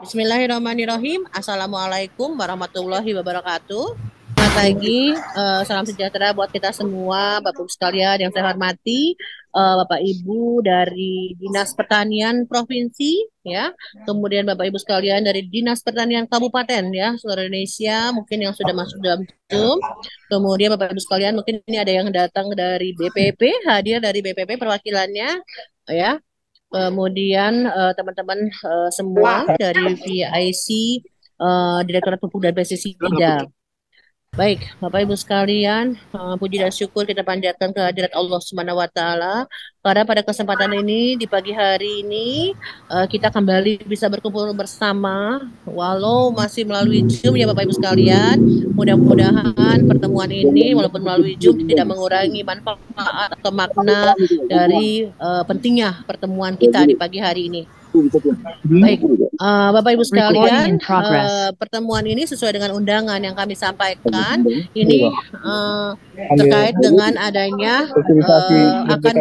Bismillahirrahmanirrahim. Assalamualaikum warahmatullahi wabarakatuh. Selamat pagi, salam sejahtera buat kita semua, Bapak Ibu sekalian yang saya hormati, Bapak Ibu dari Dinas Pertanian Provinsi, ya, kemudian Bapak Ibu sekalian dari Dinas Pertanian Kabupaten, ya, seluruh Indonesia, mungkin yang sudah masuk dalam Zoom, kemudian Bapak Ibu sekalian mungkin ini ada yang datang dari BPP, hadir dari BPP perwakilannya, ya. Kemudian teman-teman semua dari VIC, Direktorat Pupuk dan Pestisida. Baik, Bapak Ibu sekalian, puji dan syukur kita panjatkan kehadirat Allah Subhanahu wa taala karena pada kesempatan ini di pagi hari ini kita kembali bisa berkumpul bersama walau masih melalui Zoom ya Bapak Ibu sekalian. Mudah-mudahan pertemuan ini walaupun melalui Zoom tidak mengurangi manfaat atau makna dari pentingnya pertemuan kita di pagi hari ini. Baik, Bapak Ibu sekalian, pertemuan ini sesuai dengan undangan yang kami sampaikan. Ini terkait dengan adanya akan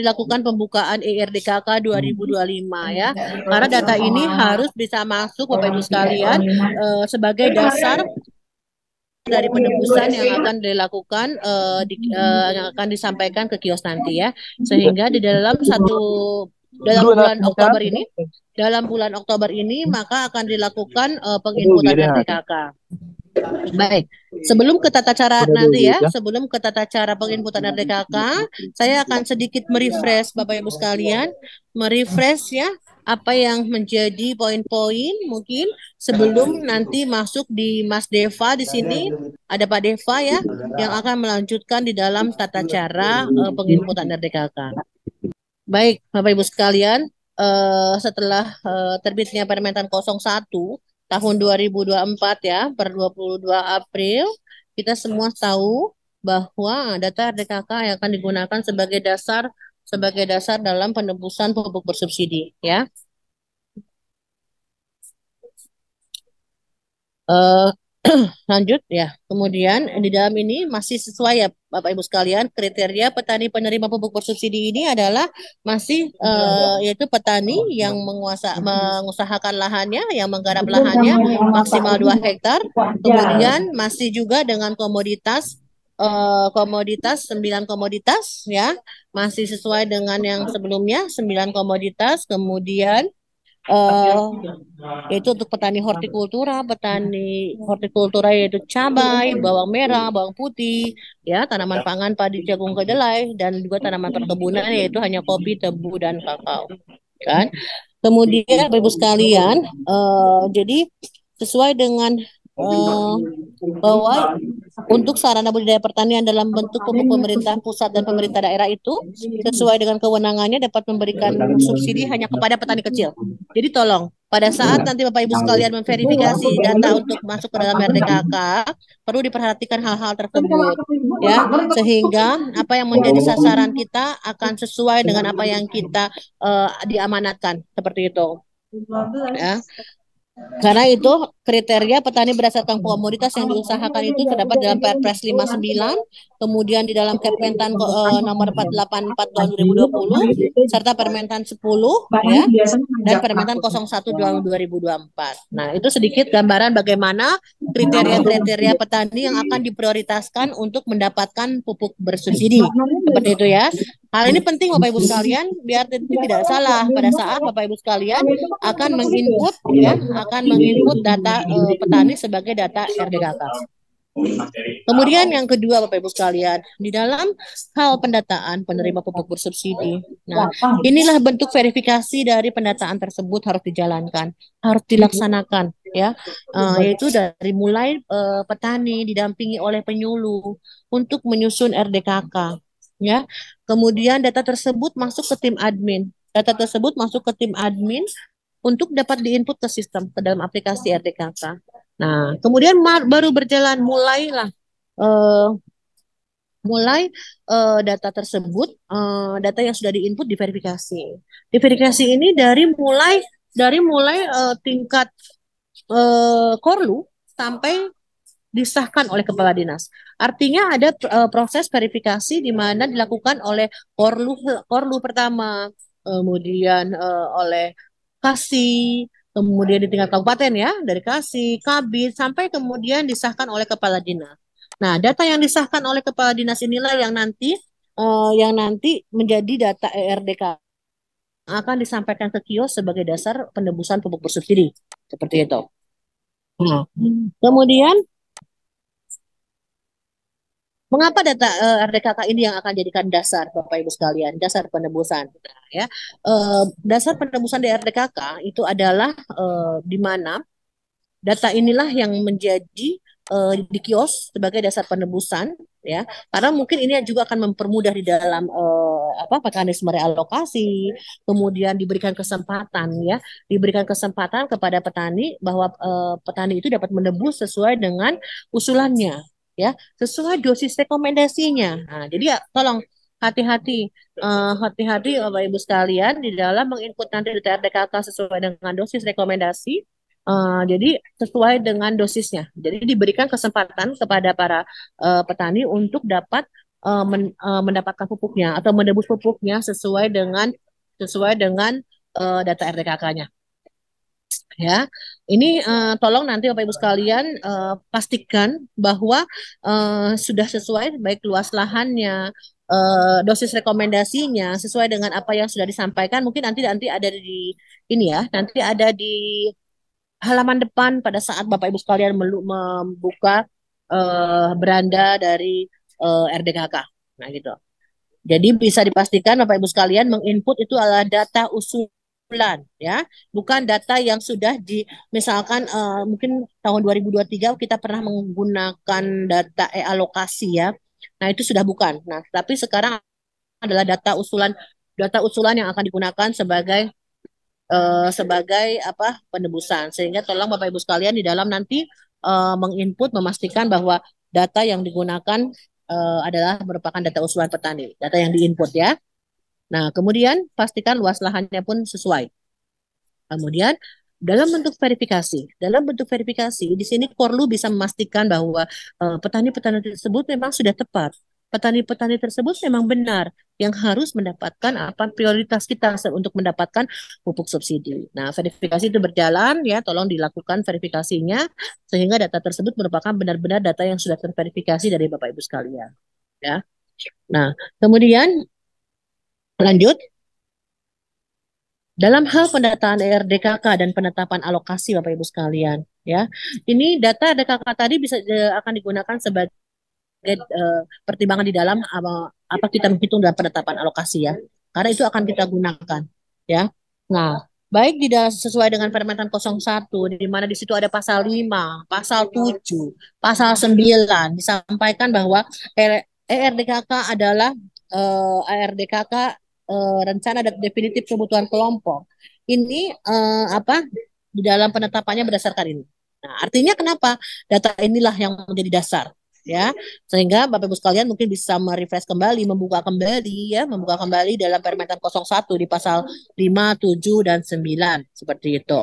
dilakukan pembukaan ERDKK 2025 ya. Karena data ini harus bisa masuk Bapak Ibu sekalian sebagai dasar dari penebusan yang akan dilakukan yang akan disampaikan ke kios nanti ya, sehingga di dalam bulan Oktober ini maka akan dilakukan penginputan RDKK. Baik, sebelum ke tata cara nanti ya, sebelum ke tata cara penginputan RDKK, saya akan sedikit merefresh Bapak Ibu sekalian, merefresh ya apa yang menjadi poin-poin mungkin sebelum nanti masuk di Mas Deva di sini ada Pak Deva ya yang akan melanjutkan di dalam tata cara penginputan RDKK. Baik, Bapak Ibu sekalian, setelah terbitnya Permentan 01 tahun 2024 ya, per 22 April, kita semua tahu bahwa data RDKK yang akan digunakan sebagai dasar dalam penebusan pupuk bersubsidi ya. Lanjut ya. Kemudian di dalam ini masih sesuai ya Bapak Ibu sekalian, kriteria petani penerima pupuk bersubsidi ini adalah masih yaitu petani yang mengusahakan lahannya, yang menggarap lahannya maksimal 2 hektar. Kemudian masih juga dengan komoditas 9 komoditas ya. Masih sesuai dengan yang sebelumnya 9 komoditas. Kemudian yaitu untuk petani hortikultura yaitu cabai, bawang merah, bawang putih, ya, tanaman pangan, padi, jagung, kedelai, dan juga tanaman perkebunan yaitu hanya kopi, tebu, dan kakao. Kan? Kemudian, Bapak Ibu sekalian, jadi sesuai dengan bahwa untuk sarana budidaya pertanian dalam bentuk pupuk pemerintah pusat dan pemerintah daerah itu sesuai dengan kewenangannya dapat memberikan subsidi hanya kepada petani kecil. Jadi tolong pada saat nanti Bapak Ibu sekalian memverifikasi data untuk masuk ke dalam RDKK perlu diperhatikan hal-hal tersebut ya, sehingga apa yang menjadi sasaran kita akan sesuai dengan apa yang kita diamanatkan seperti itu ya. Karena itu kriteria petani berdasarkan komoditas yang diusahakan itu terdapat dalam Perpres 59, kemudian di dalam Kementan nomor 484 tahun 2020, serta Permentan 10 ya, dan Permentan 01 tahun 2024. Nah, itu sedikit gambaran bagaimana kriteria-kriteria petani yang akan diprioritaskan untuk mendapatkan pupuk bersubsidi. Seperti itu ya. Hal ini penting Bapak Ibu sekalian biar tidak salah pada saat Bapak Ibu sekalian akan menginput data petani sebagai data RDKK. Kemudian yang kedua Bapak Ibu sekalian, di dalam hal pendataan penerima pupuk bersubsidi. Nah, inilah bentuk verifikasi dari pendataan tersebut harus dijalankan, harus dilaksanakan ya. Yaitu dari mulai petani didampingi oleh penyuluh untuk menyusun RDKK ya. Kemudian data tersebut masuk ke tim admin. Data tersebut masuk ke tim admin untuk dapat diinput ke sistem ke dalam aplikasi RDKK. Nah, kemudian baru berjalan data tersebut, data yang sudah diinput diverifikasi. Diverifikasi ini dari mulai tingkat Korlu sampai disahkan oleh kepala dinas. Artinya ada proses verifikasi di mana dilakukan oleh Korlu Korlu pertama, kemudian oleh Kasih, kemudian di tingkat kabupaten ya, dari Kasih, Kabid, sampai kemudian disahkan oleh kepala dinas. Nah, data yang disahkan oleh kepala dinas inilah yang nanti menjadi data ERDK akan disampaikan ke kios sebagai dasar penebusan pupuk bersubsidi. Seperti itu. Nah, kemudian mengapa data RDKK ini yang akan jadikan dasar Bapak Ibu sekalian, dasar penebusan? Nah, ya, dasar penebusan di RDKK itu adalah di mana data inilah yang menjadi di kios sebagai dasar penebusan, ya, karena mungkin ini juga akan mempermudah di dalam apa mekanisme realokasi, kemudian diberikan kesempatan kepada petani bahwa petani itu dapat menebus sesuai dengan usulannya, ya, sesuai dosis rekomendasinya. Nah, jadi ya tolong hati-hati, hati-hati Bapak Ibu sekalian di dalam menginput nanti data RDKK sesuai dengan dosis rekomendasi. Jadi sesuai dengan dosisnya. Jadi diberikan kesempatan kepada para petani untuk dapat mendapatkan pupuknya atau menebus pupuknya sesuai dengan data RDKK-nya. Ya, ini tolong nanti Bapak Ibu sekalian pastikan bahwa sudah sesuai baik luas lahannya, dosis rekomendasinya sesuai dengan apa yang sudah disampaikan. Mungkin nanti nanti ada di ini ya, nanti ada di halaman depan pada saat Bapak Ibu sekalian membuka beranda dari RDKK. Nah, gitu. Jadi bisa dipastikan Bapak Ibu sekalian menginput itu adalah data usulan ya, bukan data yang sudah misalkan mungkin tahun 2023 kita pernah menggunakan data alokasi ya. Nah, itu sudah bukan. Nah, tapi sekarang adalah data usulan yang akan digunakan sebagai apa penebusan. Sehingga tolong Bapak Ibu sekalian di dalam nanti menginput memastikan bahwa data yang digunakan adalah merupakan data usulan petani, data yang diinput ya. Nah, kemudian pastikan luas lahannya pun sesuai. Kemudian dalam bentuk verifikasi di sini Korlu bisa memastikan bahwa petani-petani tersebut memang sudah tepat. Petani-petani tersebut memang benar yang harus mendapatkan apa prioritas kita untuk mendapatkan pupuk subsidi. Nah, verifikasi itu berjalan ya, tolong dilakukan verifikasinya sehingga data tersebut merupakan benar-benar data yang sudah terverifikasi dari Bapak Ibu sekalian, ya. Nah, kemudian lanjut. Dalam hal pendataan ERDKK dan penetapan alokasi Bapak Ibu sekalian, ya. Ini data RDKK tadi bisa akan digunakan sebagai pertimbangan di dalam apa kita menghitung dalam penetapan alokasi ya. Karena itu akan kita gunakan, ya. Nah, baik sesuai dengan Permentan 01 di mana di situ ada pasal 5, pasal 7, pasal 9 disampaikan bahwa ERDKK adalah ERDKK rencana dan definitif kebutuhan kelompok. Ini apa di dalam penetapannya berdasarkan ini. Nah, artinya kenapa data inilah yang menjadi dasar ya, sehingga Bapak Ibu sekalian mungkin bisa merefresh kembali, membuka kembali dalam Permentan 01 di pasal 5, 7 dan 9 seperti itu.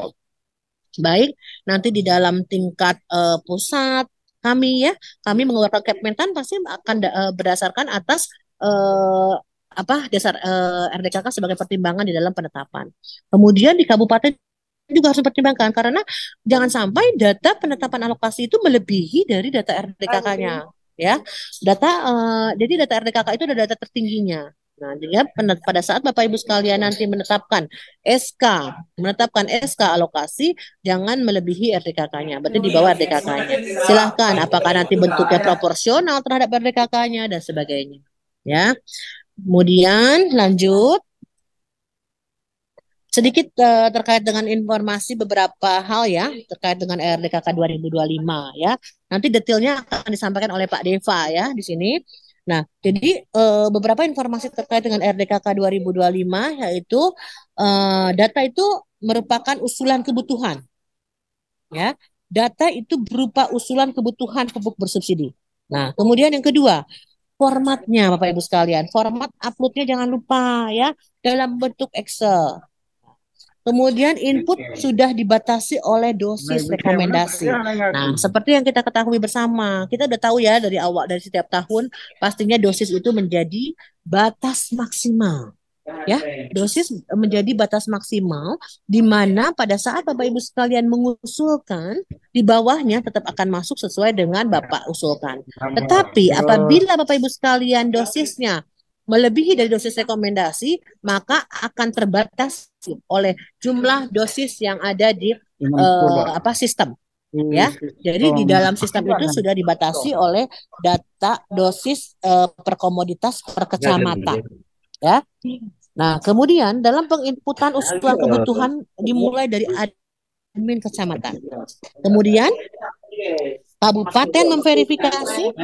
Baik, nanti di dalam tingkat pusat kami mengeluarkan Kepmentan pasti akan berdasarkan atas dasar RDKK sebagai pertimbangan di dalam penetapan. Kemudian di kabupaten juga harus dipertimbangkan karena jangan sampai data penetapan alokasi itu melebihi dari data RDKK-nya, ya. Jadi data RDKK itu adalah data tertingginya. Nah, jadi pada saat Bapak Ibu sekalian nanti menetapkan SK alokasi, jangan melebihi RDKK-nya, berarti di bawah RDKK-nya. Silahkan, apakah nanti bentuknya proporsional terhadap RDKK-nya dan sebagainya, ya. Kemudian lanjut sedikit terkait dengan informasi beberapa hal ya terkait dengan RDKK 2025 ya. Nanti detailnya akan disampaikan oleh Pak Deva ya di sini. Nah, jadi beberapa informasi terkait dengan RDKK 2025 yaitu data itu merupakan usulan kebutuhan ya. Data itu berupa usulan kebutuhan pupuk bersubsidi. Nah, kemudian yang kedua, formatnya Bapak Ibu sekalian. Format uploadnya jangan lupa ya dalam bentuk Excel. Kemudian input sudah dibatasi oleh dosis rekomendasi. Nah, seperti yang kita ketahui bersama, kita udah tahu ya dari awal dari setiap tahun pastinya dosis itu menjadi batas maksimal. Ya, dosis menjadi batas maksimal di mana pada saat Bapak Ibu sekalian mengusulkan di bawahnya tetap akan masuk sesuai dengan Bapak usulkan. Tetapi apabila Bapak Ibu sekalian dosisnya melebihi dari dosis rekomendasi, maka akan terbatas oleh jumlah dosis yang ada di sistem. Ya, jadi di dalam sistem itu sudah dibatasi oleh data dosis per komoditas per kecamatan. Ya, nah kemudian dalam penginputan usulan kebutuhan dimulai dari admin kecamatan. Kemudian kabupaten memverifikasi,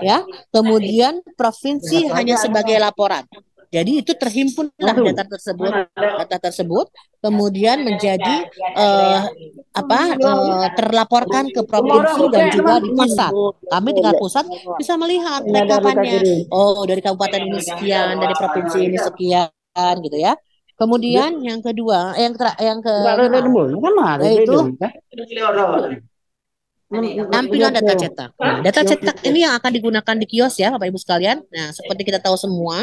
ya. Kemudian provinsi hanya sebagai laporan. Jadi itu terhimpunlah data tersebut, kemudian menjadi terlaporkan ke provinsi dan juga di pusat. Kami tingkat pusat bisa melihat rekapannya. Oh, dari kabupaten ini sekian, dari provinsi ini sekian, gitu ya. Kemudian yang kedua, yang kelima, yaitu tampilan data cetak. Nah, data cetak ini yang akan digunakan di kios ya, Bapak Ibu sekalian. Nah, seperti kita tahu semua,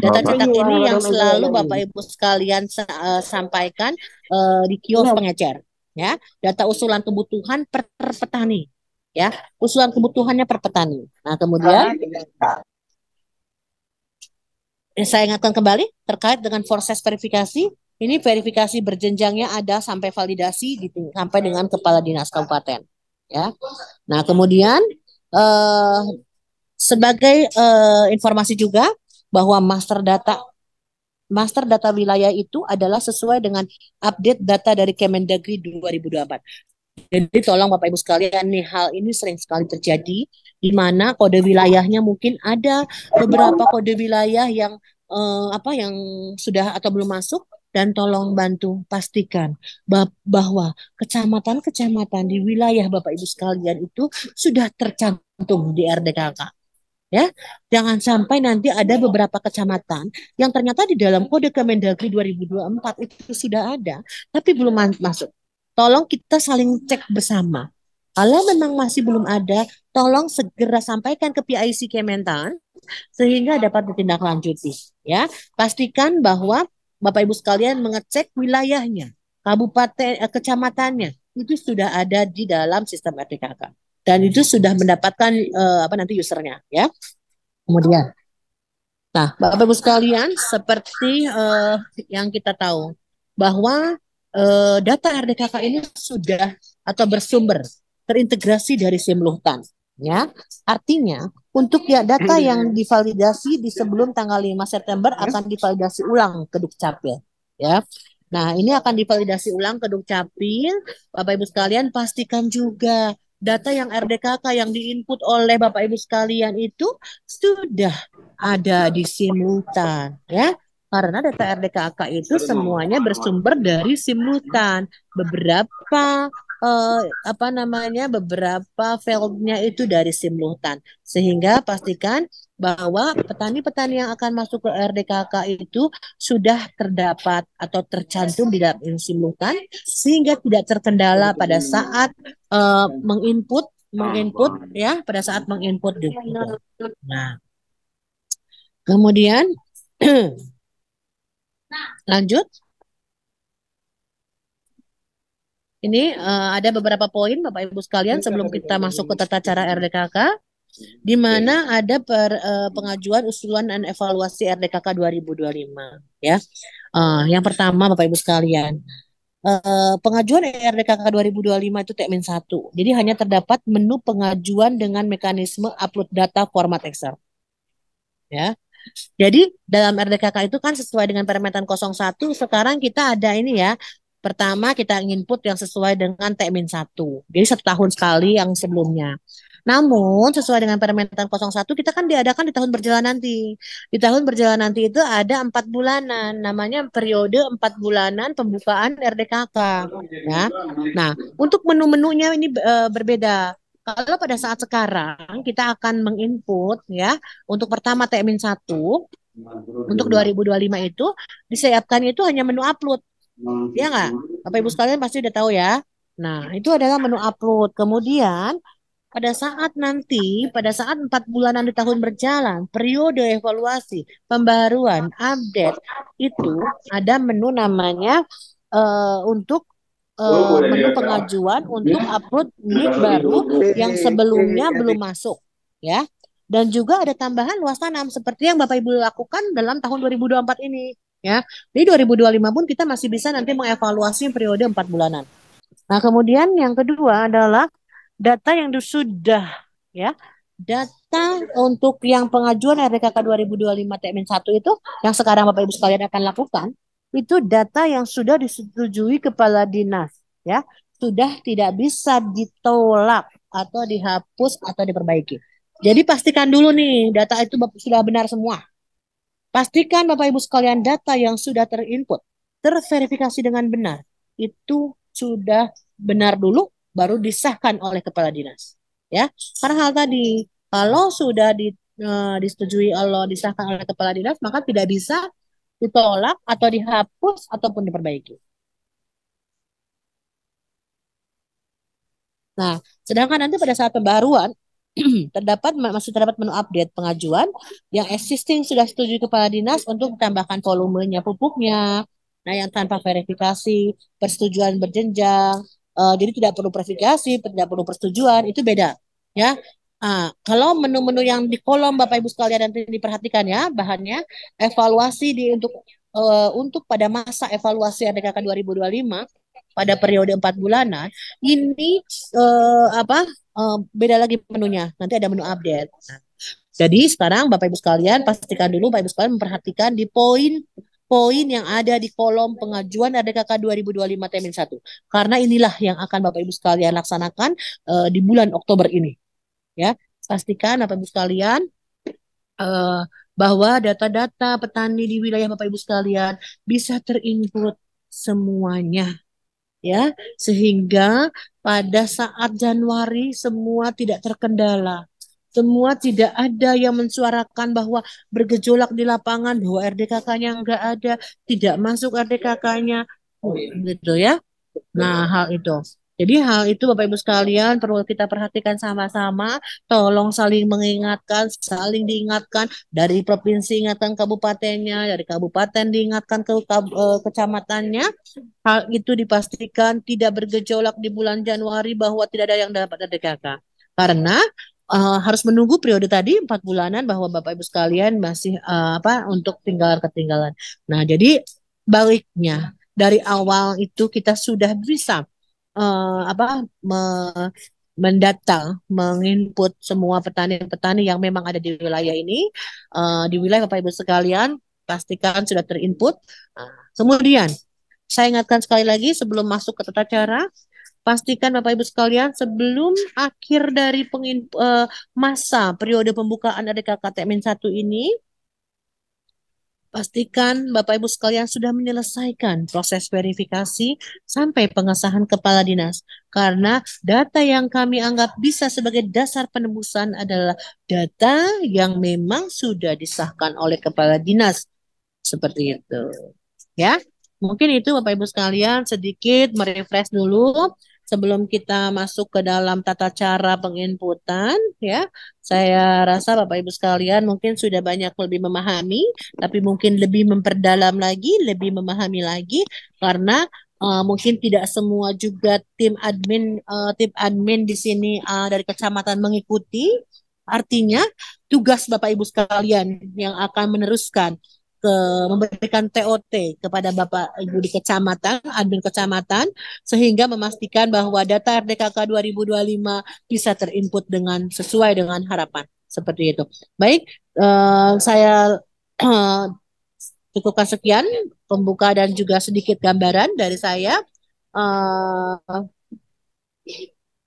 data cetak ini yang selalu Bapak Ibu sekalian sampaikan di kios pengecer. Ya, data usulan kebutuhan per petani. Ya, usulan kebutuhannya per petani. Nah, kemudian saya ingatkan kembali terkait dengan proses verifikasi. Ini verifikasi berjenjangnya ada sampai validasi sampai dengan kepala dinas kabupaten. Ya, nah kemudian sebagai informasi juga bahwa master data wilayah itu adalah sesuai dengan update data dari Kemendagri 2024. Jadi tolong Bapak Ibu sekalian nih, hal ini sering sekali terjadi di mana kode wilayahnya mungkin ada beberapa kode wilayah yang yang sudah atau belum masuk, dan tolong bantu pastikan bahwa kecamatan-kecamatan di wilayah Bapak Ibu sekalian itu sudah tercantum di RDKK. Ya, jangan sampai nanti ada beberapa kecamatan yang ternyata di dalam kode Kemendagri 2024 itu sudah ada, tapi belum masuk. Tolong kita saling cek bersama. Kalau memang masih belum ada, tolong segera sampaikan ke PIC Kementan sehingga dapat ditindaklanjuti. Ya, pastikan bahwa Bapak Ibu sekalian mengecek wilayahnya, kabupaten, kecamatannya itu sudah ada di dalam sistem RDKK dan itu sudah mendapatkan nanti usernya, ya. Kemudian, nah Bapak Ibu sekalian, seperti yang kita tahu bahwa data RDKK ini sudah atau bersumber terintegrasi dari Simluhtan, ya. Artinya untuk data yang divalidasi di sebelum tanggal 5 September akan divalidasi ulang ke Dukcapil, ya. Nah, ini akan divalidasi ulang ke Dukcapil. Bapak Ibu sekalian pastikan juga data yang RDKK yang diinput oleh Bapak Ibu sekalian itu sudah ada di Simultan, ya. Karena data RDKK itu semuanya bersumber dari Simultan. Beberapa beberapa fieldnya itu dari Simultan, sehingga pastikan bahwa petani-petani yang akan masuk ke RDKK itu sudah terdapat atau tercantum di dalam Simultan, sehingga tidak terkendala pada saat menginput ya, pada saat menginput gitu. Nah, kemudian lanjut. Ini ada beberapa poin Bapak Ibu sekalian sebelum kita masuk ke tata cara RDKK, di mana ada pengajuan usulan dan evaluasi RDKK 2025. Ya, yang pertama Bapak Ibu sekalian, pengajuan RDKK 2025 itu Tekmin 1. Jadi hanya terdapat menu pengajuan dengan mekanisme upload data format Excel. Ya. Jadi dalam RDKK itu kan sesuai dengan Permentan 01, sekarang kita ada ini ya. Pertama kita input yang sesuai dengan Tekmin 1. Jadi 1 tahun sekali yang sebelumnya. Namun sesuai dengan Permentan 01 kita kan diadakan di tahun berjalan nanti. Di tahun berjalan nanti itu ada 4 bulanan. Namanya periode 4 bulanan pembukaan RDKK. Ya. Nah, untuk menu-menunya ini berbeda. Kalau pada saat sekarang kita akan menginput ya, untuk pertama Tekmin 1 untuk 2025 itu disiapkan itu hanya menu upload. Ya nggak? Bapak Ibu sekalian pasti udah tahu ya. Nah, itu adalah menu upload. Kemudian pada saat 4 bulanan di tahun berjalan, periode evaluasi, pembaruan, update, itu ada menu namanya untuk menu pengajuan untuk upload NIK baru yang sebelumnya belum masuk, ya. Dan juga ada tambahan luas tanam seperti yang Bapak Ibu lakukan dalam tahun 2024 ini, ya. Di 2025 pun kita masih bisa nanti mengevaluasi periode 4 bulanan. Nah, kemudian yang kedua adalah data yang sudah, ya, data untuk yang pengajuan RDKK 2025 Tekmin 1 itu yang sekarang Bapak Ibu sekalian akan lakukan, itu data yang sudah disetujui kepala dinas, ya, sudah tidak bisa ditolak atau dihapus atau diperbaiki. Jadi pastikan dulu nih data itu sudah benar semua. Pastikan Bapak Ibu sekalian data yang sudah terinput, terverifikasi dengan benar, itu sudah benar dulu baru disahkan oleh kepala dinas. Ya, karena hal tadi kalau sudah disetujui Allah disahkan oleh kepala dinas maka tidak bisa ditolak atau dihapus ataupun diperbaiki. Nah, sedangkan nanti pada saat pembaruan masih terdapat menu update pengajuan yang existing sudah setuju kepala dinas untuk menambahkan volumenya pupuknya. Nah, yang tanpa verifikasi, persetujuan berjenjang, jadi tidak perlu verifikasi, tidak perlu persetujuan, itu beda, ya. Kalau menu-menu yang di kolom Bapak Ibu sekalian nanti diperhatikan ya, bahannya evaluasi untuk pada masa evaluasi RDKK 2025 pada periode 4 bulanan ini apa beda lagi menunya. Nanti ada menu update. Nah, jadi sekarang Bapak Ibu sekalian pastikan dulu Bapak Ibu sekalian memperhatikan di poin-poin yang ada di kolom pengajuan RDKK 2025 Temin 1. Karena inilah yang akan Bapak Ibu sekalian laksanakan di bulan Oktober ini. Ya, pastikan Bapak Ibu sekalian eh, bahwa data-data petani di wilayah Bapak Ibu sekalian bisa terinput semuanya, ya, sehingga pada saat Januari semua tidak terkendala. Semua tidak ada yang mensuarakan bahwa bergejolak di lapangan bahwa RDKK-nya enggak ada, tidak masuk RDKK-nya, gitu ya. Nah, hal itu. Jadi hal itu Bapak Ibu sekalian perlu kita perhatikan sama-sama. Tolong saling mengingatkan, saling diingatkan dari provinsi ingatkan kabupatennya, dari kabupaten diingatkan ke kecamatannya. Hal itu dipastikan tidak bergejolak di bulan Januari bahwa tidak ada yang dapat RDKK. Karena harus menunggu periode tadi 4 bulanan bahwa Bapak Ibu sekalian masih untuk tinggal ketinggalan. Nah, jadi baliknya dari awal itu kita sudah bisa eh, apa me- mendata, menginput semua petani-petani yang memang ada di wilayah ini, di wilayah Bapak Ibu sekalian, pastikan sudah terinput. Kemudian, saya ingatkan sekali lagi sebelum masuk ke tata cara, pastikan Bapak Ibu sekalian sebelum akhir dari masa periode pembukaan ADKK Tekmin 1 ini, pastikan Bapak Ibu sekalian sudah menyelesaikan proses verifikasi sampai pengesahan kepala dinas. Karena data yang kami anggap bisa sebagai dasar penembusan adalah data yang memang sudah disahkan oleh kepala dinas. Seperti itu. Ya, mungkin itu Bapak Ibu sekalian sedikit merefresh dulu sebelum kita masuk ke dalam tata cara penginputan, ya. Saya rasa Bapak Ibu sekalian mungkin sudah banyak lebih memahami, tapi mungkin lebih memperdalam lagi, lebih memahami lagi karena mungkin tidak semua juga tim admin di sini dari kecamatan mengikuti. Artinya tugas Bapak Ibu sekalian yang akan meneruskan ke memberikan TOT kepada Bapak Ibu di kecamatan, admin kecamatan, sehingga memastikan bahwa data RDKK 2025 bisa terinput dengan sesuai dengan harapan. Seperti itu. Baik, saya cukupkan sekian pembuka dan juga sedikit gambaran dari saya. Eh,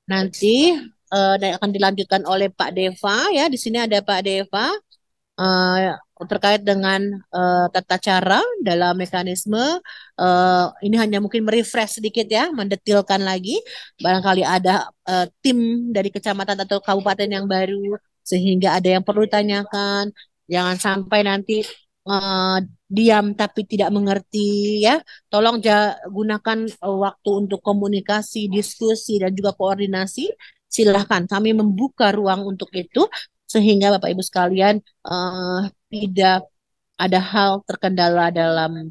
Nanti akan dilanjutkan oleh Pak Deva, ya. Di sini ada Pak Deva eh, terkait dengan tata cara dalam mekanisme. Ini hanya mungkin merefresh sedikit ya, mendetilkan lagi. Barangkali ada tim dari kecamatan atau kabupaten yang baru, sehingga ada yang perlu ditanyakan. Jangan sampai nanti eh, diam tapi tidak mengerti ya. Tolong gunakan waktu untuk komunikasi, diskusi dan juga koordinasi. Silahkan kami membuka ruang untuk itu sehingga Bapak Ibu sekalian tidak ada hal terkendala dalam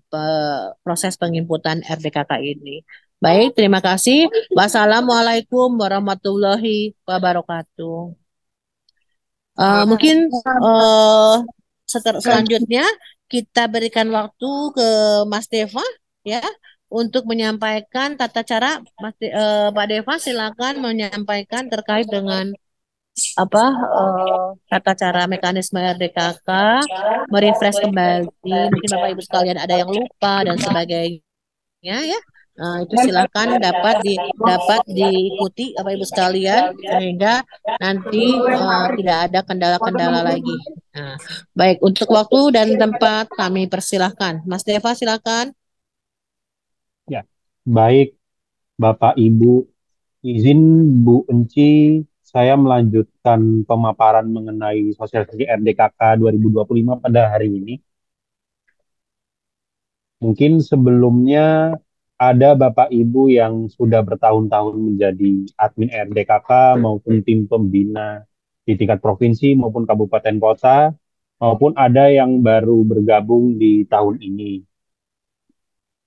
proses penginputan RDKK ini. Baik, terima kasih. Wassalamualaikum warahmatullahi wabarakatuh. Mungkin eh, selanjutnya kita berikan waktu ke Mas Deva ya untuk menyampaikan tata cara. Pak Deva silakan menyampaikan terkait dengan apa tata cara mekanisme RDKK, merefresh kembali. Mungkin Bapak Ibu sekalian ada yang lupa dan sebagainya ya. Itu silakan dapat diikuti Bapak Ibu sekalian sehingga nanti tidak ada kendala-kendala lagi. Nah, baik untuk waktu dan tempat kami persilahkan. Mas Deva silakan. Ya, baik Bapak Ibu, izin Bu Enci, saya melanjutkan pemaparan mengenai sosialisasi RDKK 2025 pada hari ini. Mungkin sebelumnya ada Bapak Ibu yang sudah bertahun-tahun menjadi admin RDKK maupun tim pembina di tingkat provinsi maupun kabupaten kota, maupun ada yang baru bergabung di tahun ini.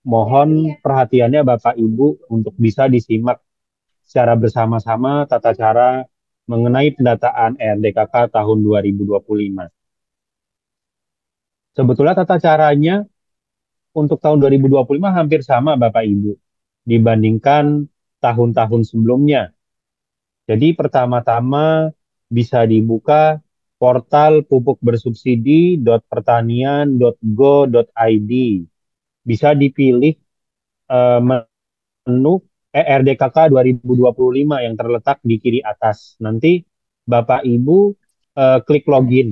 Mohon perhatiannya Bapak Ibu untuk bisa disimak secara bersama-sama tata cara mengenai pendataan RDKK tahun 2025. Sebetulnya tata caranya untuk tahun 2025 hampir sama Bapak Ibu dibandingkan tahun-tahun sebelumnya. Jadi pertama-tama bisa dibuka portal pupukbersubsidi.pertanian.go.id. Bisa dipilih menu RDKK 2025 yang terletak di kiri atas. Nanti Bapak Ibu klik login.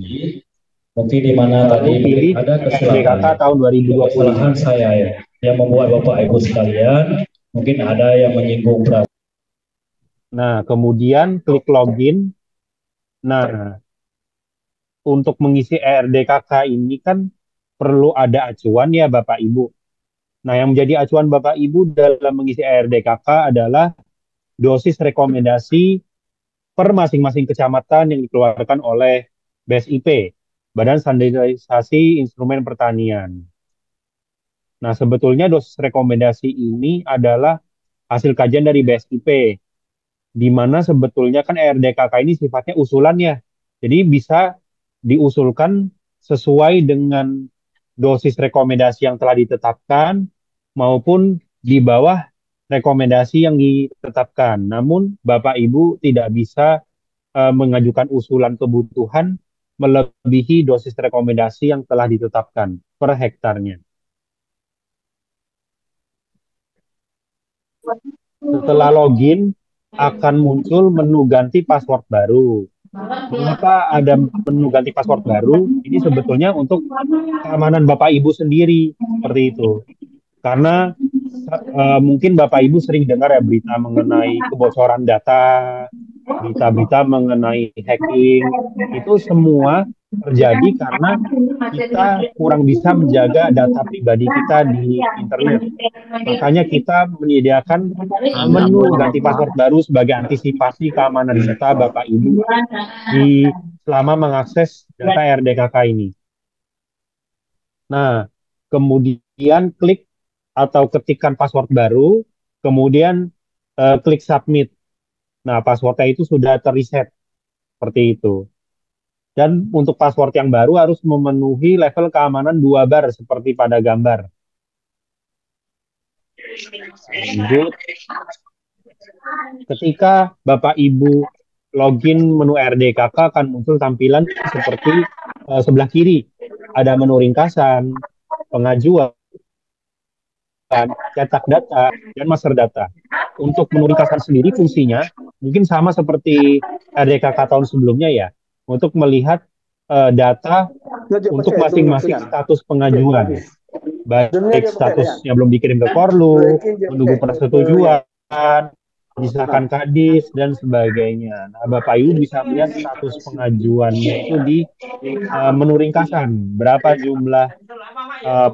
Nanti di mana tadi Pilih ada RDKK kesalahan, tahun 2025. kesalahan saya ya, yang membuat Bapak Ibu sekalian mungkin ada yang menyinggung perasaan. Nah, kemudian klik login. Nah, untuk mengisi RDKK ini kan perlu ada acuan ya Bapak Ibu. Nah, yang menjadi acuan Bapak Ibu dalam mengisi RDKK adalah dosis rekomendasi per masing-masing kecamatan yang dikeluarkan oleh BSIP, Badan Standarisasi Instrumen Pertanian. Nah, sebetulnya dosis rekomendasi ini adalah hasil kajian dari BSIP, di mana sebetulnya kan RDKK ini sifatnya usulan ya. Jadi bisa diusulkan sesuai dengan dosis rekomendasi yang telah ditetapkan maupun di bawah rekomendasi yang ditetapkan. Namun Bapak Ibu tidak bisa mengajukan usulan kebutuhan melebihi dosis rekomendasi yang telah ditetapkan per hektarnya. Setelah login, akan muncul menu ganti password baru. Mengapa ada menu ganti password baru? Ini sebetulnya untuk keamanan Bapak Ibu sendiri, seperti itu. Karena mungkin Bapak Ibu sering dengar ya berita mengenai kebocoran data, berita-berita mengenai hacking, itu semua terjadi karena kita kurang bisa menjaga data pribadi kita di internet. Makanya kita menyediakan menu ganti password baru sebagai antisipasi keamanan data Bapak Ibu selama mengakses data RDKK ini. Nah, kemudian klik atau ketikkan password baru, kemudian klik submit. Nah, passwordnya itu sudah terreset seperti itu. Dan untuk password yang baru harus memenuhi level keamanan 2 bar seperti pada gambar. Lanjut. Ketika Bapak Ibu login menu RDKK akan muncul tampilan seperti sebelah kiri. Ada menu ringkasan, pengajuan, cetak data, dan master data. Untuk menu ringkasan sendiri fungsinya mungkin sama seperti RDKK tahun sebelumnya ya. Untuk melihat data untuk masing-masing status pengajuan. Baik statusnya belum dikirim ke Korlu, menunggu persetujuan, disahkan kadis, dan sebagainya. Nah, Bapak Ibu bisa melihat status pengajuannya itu di menu ringkasan. Berapa jumlah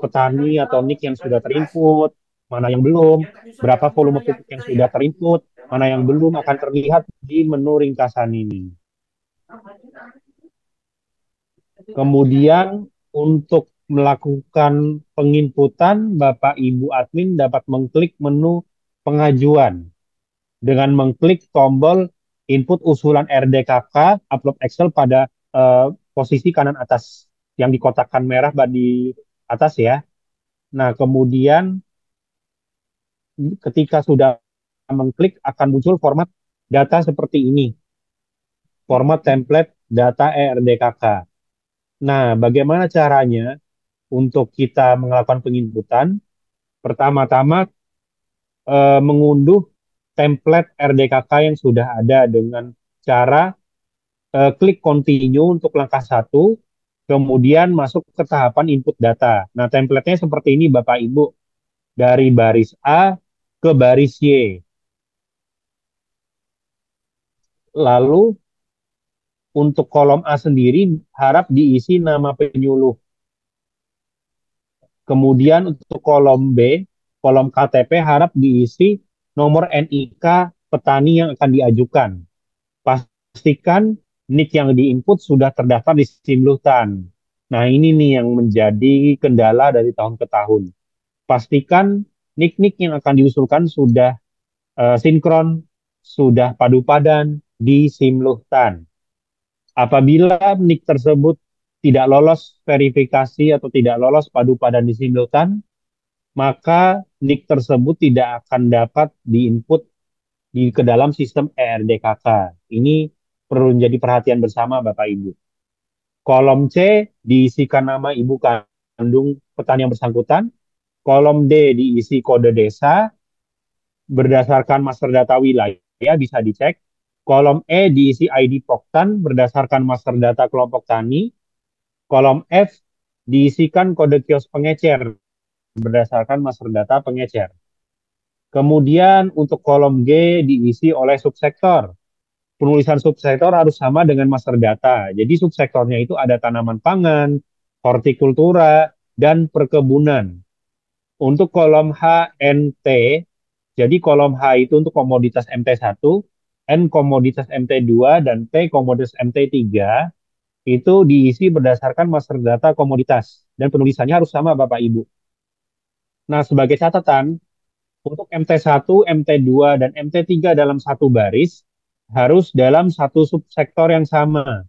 petani atau NIK yang sudah terinput, mana yang belum, berapa volume pupuk yang sudah terinput, mana yang belum akan terlihat di menu ringkasan ini. Kemudian untuk melakukan penginputan, Bapak Ibu admin dapat mengklik menu pengajuan dengan mengklik tombol input usulan RDKK upload Excel pada posisi kanan atas yang dikotakkan merah di atas ya. Nah, kemudian ketika sudah mengklik akan muncul format data seperti ini. Format template data ERDKK. Nah, bagaimana caranya untuk kita melakukan penginputan? Pertama-tama mengunduh template RDKK yang sudah ada dengan cara klik continue untuk langkah 1, kemudian masuk ke tahapan input data. Nah, template-nya seperti ini Bapak Ibu. Dari baris A ke baris Y. Lalu untuk kolom A sendiri harap diisi nama penyuluh. Kemudian untuk kolom B, kolom KTP harap diisi nomor NIK petani yang akan diajukan. Pastikan NIK yang diinput sudah terdaftar di Simluhtan. Nah, ini nih yang menjadi kendala dari tahun ke tahun. Pastikan NIK-NIK yang akan diusulkan sudah sinkron, sudah padu padan di Simluhtan. Apabila NIK tersebut tidak lolos verifikasi atau tidak lolos padu padan di Simluhtan, maka NIK tersebut tidak akan dapat diinput ke dalam sistem ERDKK. Ini perlu menjadi perhatian bersama Bapak Ibu. Kolom C diisikan nama ibu kandung petani yang bersangkutan. Kolom D diisi kode desa berdasarkan master data wilayah, bisa dicek. Kolom E diisi ID Poktan berdasarkan master data kelompok tani. Kolom F diisikan kode kios pengecer berdasarkan master data pengecer. Kemudian untuk kolom G diisi oleh subsektor. Penulisan subsektor harus sama dengan master data. Jadi subsektornya itu ada tanaman pangan, hortikultura, dan perkebunan. Untuk kolom H, N, T, jadi kolom H itu untuk komoditas MT1, N komoditas MT2, dan T komoditas MT3, itu diisi berdasarkan master data komoditas. Dan penulisannya harus sama Bapak Ibu. Nah, sebagai catatan, untuk MT1, MT2, dan MT3 dalam satu baris, harus dalam satu subsektor yang sama.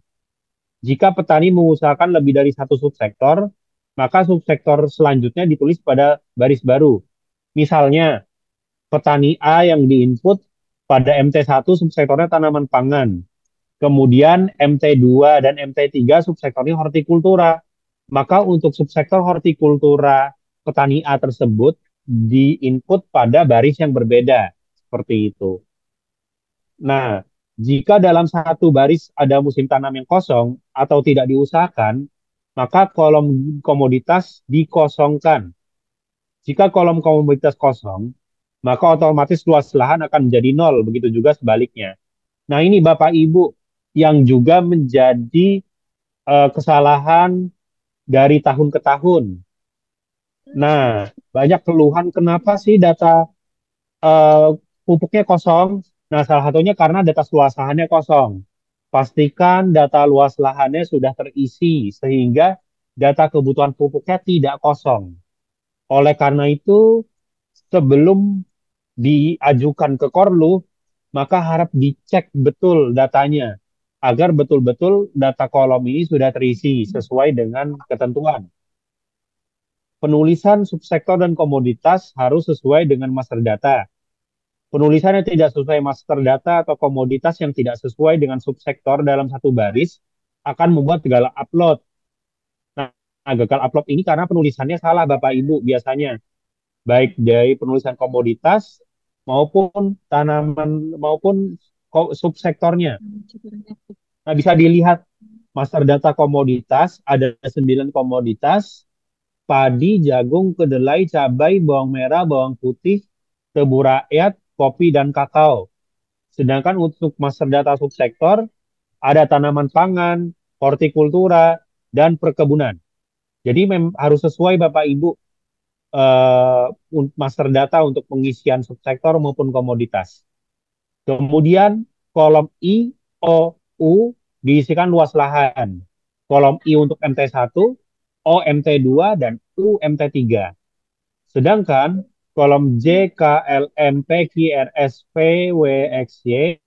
Jika petani mengusahakan lebih dari satu subsektor, maka subsektor selanjutnya ditulis pada baris baru. Misalnya, petani A yang diinput pada MT1 subsektornya tanaman pangan. Kemudian MT2 dan MT3 subsektornya hortikultura. Maka untuk subsektor hortikultura petani A tersebut diinput pada baris yang berbeda. Seperti itu. Nah, jika dalam satu baris ada musim tanam yang kosong atau tidak diusahakan, maka kolom komoditas dikosongkan. Jika kolom komoditas kosong, maka otomatis luas lahan akan menjadi nol, begitu juga sebaliknya. Nah, ini Bapak Ibu yang juga menjadi kesalahan dari tahun ke tahun. Nah, banyak keluhan kenapa sih data pupuknya kosong. Nah, salah satunya karena data luas lahannya kosong. Pastikan data luas lahannya sudah terisi sehingga data kebutuhan pupuknya tidak kosong. Oleh karena itu, sebelum diajukan ke Korlu, maka harap dicek betul datanya agar betul-betul data kolom ini sudah terisi sesuai dengan ketentuan. Penulisan subsektor dan komoditas harus sesuai dengan master data. Penulisan yang tidak sesuai master data atau komoditas yang tidak sesuai dengan subsektor dalam satu baris akan membuat gagal upload. Nah, gagal upload ini karena penulisannya salah Bapak Ibu biasanya. Baik dari penulisan komoditas maupun tanaman maupun subsektornya. Nah, bisa dilihat master data komoditas ada 9 komoditas: padi, jagung, kedelai, cabai, bawang merah, bawang putih, tebu rakyat, kopi, dan kakao. Sedangkan untuk master data subsektor ada tanaman pangan, hortikultura, dan perkebunan. Jadi harus sesuai Bapak Ibu master data untuk pengisian subsektor maupun komoditas. Kemudian kolom I, O, U diisikan luas lahan. Kolom I untuk MT1, O MT2, dan U MT3. Sedangkan kolom J, K, L, M, P, Q, R, S, P, W, X, Y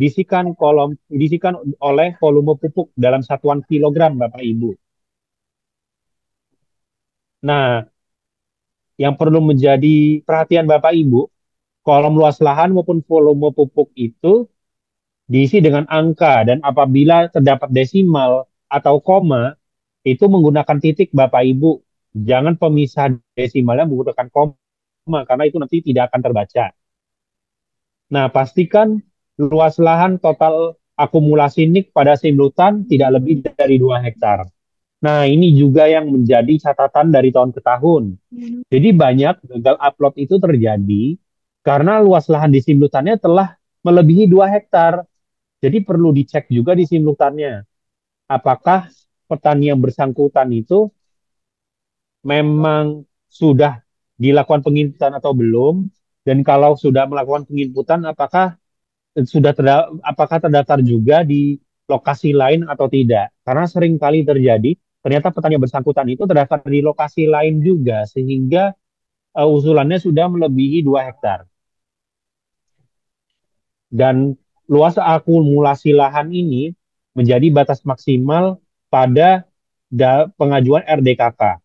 diisikan oleh volume pupuk dalam satuan kilogram Bapak Ibu. Nah, yang perlu menjadi perhatian Bapak Ibu, kolom luas lahan maupun volume pupuk itu diisi dengan angka, dan apabila terdapat desimal atau koma, itu menggunakan titik Bapak Ibu. Jangan pemisah desimalnya menggunakan koma, karena itu nanti tidak akan terbaca. Nah, pastikan luas lahan total akumulasi NIK pada simultan tidak lebih dari 2 hektar. Nah, ini juga yang menjadi catatan dari tahun ke tahun. Jadi banyak gagal upload itu terjadi karena luas lahan di simultannya telah melebihi 2 hektar. Jadi perlu dicek juga di simultannya. Apakah petani yang bersangkutan itu memang sudah dilakukan penginputan atau belum? Dan kalau sudah melakukan penginputan, apakah terdaftar juga di lokasi lain atau tidak? Karena sering kali terjadi, ternyata petani yang bersangkutan itu terdaftar di lokasi lain juga, sehingga usulannya sudah melebihi 2 hektar. Dan luas akumulasi lahan ini menjadi batas maksimal pada pengajuan RDKK.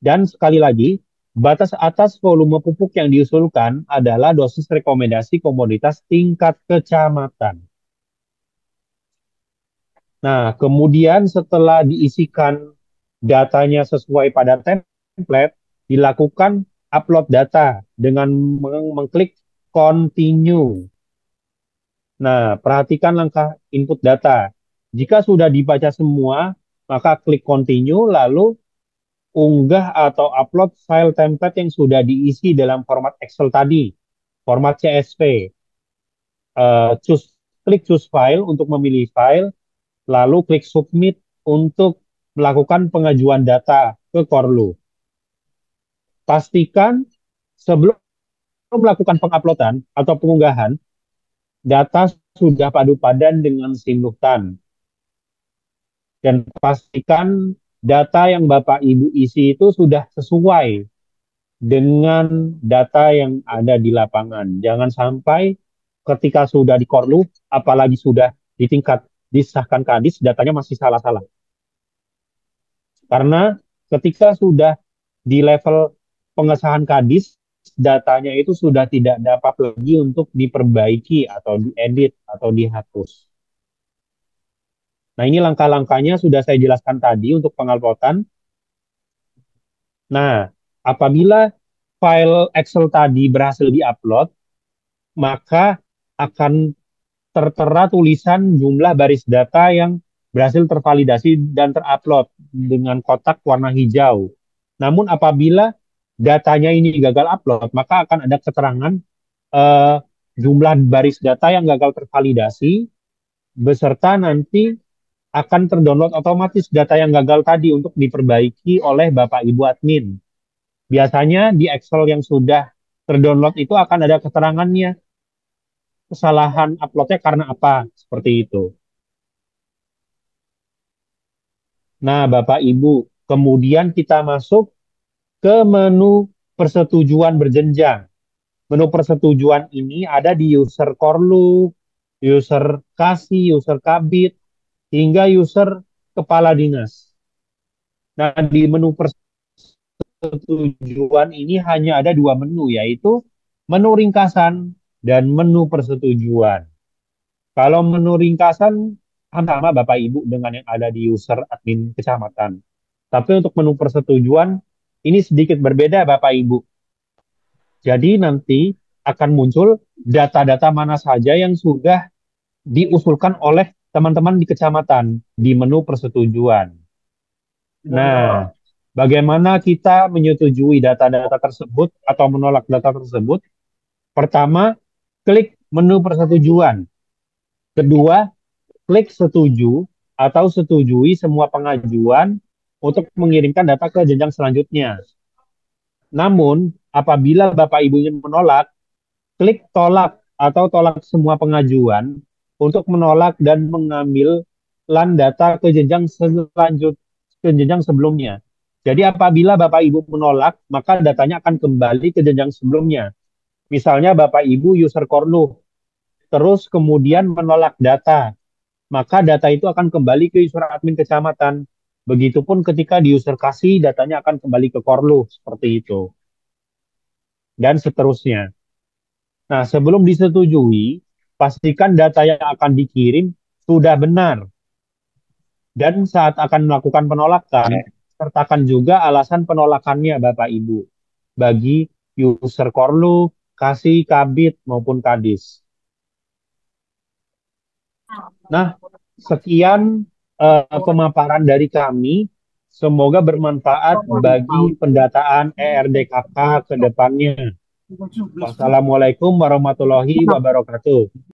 Dan sekali lagi, batas atas volume pupuk yang diusulkan adalah dosis rekomendasi komoditas tingkat kecamatan. Nah, kemudian setelah diisikan datanya sesuai pada template, dilakukan upload data dengan mengklik continue. Nah, perhatikan langkah input data. Jika sudah dibaca semua, maka klik continue, lalu unggah atau upload file template yang sudah diisi dalam format Excel tadi, format CSV. Klik choose file untuk memilih file, lalu klik submit untuk melakukan pengajuan data ke Korlu. Pastikan sebelum melakukan penguploadan atau pengunggahan, data sudah padu padan dengan simultan. Dan pastikan data yang Bapak Ibu isi itu sudah sesuai dengan data yang ada di lapangan. Jangan sampai ketika sudah di Korlu, apalagi sudah di tingkat disahkan Kadis, datanya masih salah-salah. Karena ketika sudah di level pengesahan Kadis, datanya itu sudah tidak dapat lagi untuk diperbaiki atau diedit atau dihapus. Nah, ini langkah-langkahnya sudah saya jelaskan tadi untuk penguploadan. Nah, apabila file Excel tadi berhasil diupload, maka akan tertera tulisan jumlah baris data yang berhasil tervalidasi dan terupload dengan kotak warna hijau. Namun apabila datanya ini gagal upload, maka akan ada keterangan jumlah baris data yang gagal tervalidasi, beserta nanti akan terdownload otomatis data yang gagal tadi untuk diperbaiki oleh Bapak Ibu admin. Biasanya di Excel yang sudah terdownload itu akan ada keterangannya, kesalahan uploadnya karena apa, seperti itu. Nah, Bapak Ibu, kemudian kita masuk ke menu persetujuan berjenjang. Menu persetujuan ini ada di user Korlu, user Kasih, user Kabit, hingga user Kepala Dinas. Nah, di menu persetujuan ini hanya ada 2 menu, yaitu menu ringkasan dan menu persetujuan. Kalau menu ringkasan sama Bapak Ibu dengan yang ada di user admin kecamatan. Tapi untuk menu persetujuan ini sedikit berbeda Bapak Ibu. Jadi nanti akan muncul data-data mana saja yang sudah diusulkan oleh teman-teman di kecamatan di menu persetujuan. Nah, bagaimana kita menyetujui data-data tersebut atau menolak data tersebut? Pertama, klik menu persetujuan. Kedua, klik setuju atau setujui semua pengajuan untuk mengirimkan data ke jenjang selanjutnya. Namun, apabila Bapak Ibu ingin menolak, klik tolak atau tolak semua pengajuan untuk menolak dan mengambil data ke jenjang ke jenjang sebelumnya. Jadi apabila Bapak Ibu menolak, maka datanya akan kembali ke jenjang sebelumnya. Misalnya Bapak Ibu user Korlu, terus kemudian menolak data, maka data itu akan kembali ke user admin kecamatan. Begitupun ketika di user kasih, datanya akan kembali ke Korlu, seperti itu. Dan seterusnya. Nah, sebelum disetujui, pastikan data yang akan dikirim sudah benar. Dan saat akan melakukan penolakan, sertakan juga alasan penolakannya Bapak Ibu bagi user Korlu, kasih, kabit, maupun kadis. Nah, sekian pemaparan dari kami. Semoga bermanfaat bagi pendataan ERDKK ke depannya. Wassalamualaikum warahmatullahi wabarakatuh.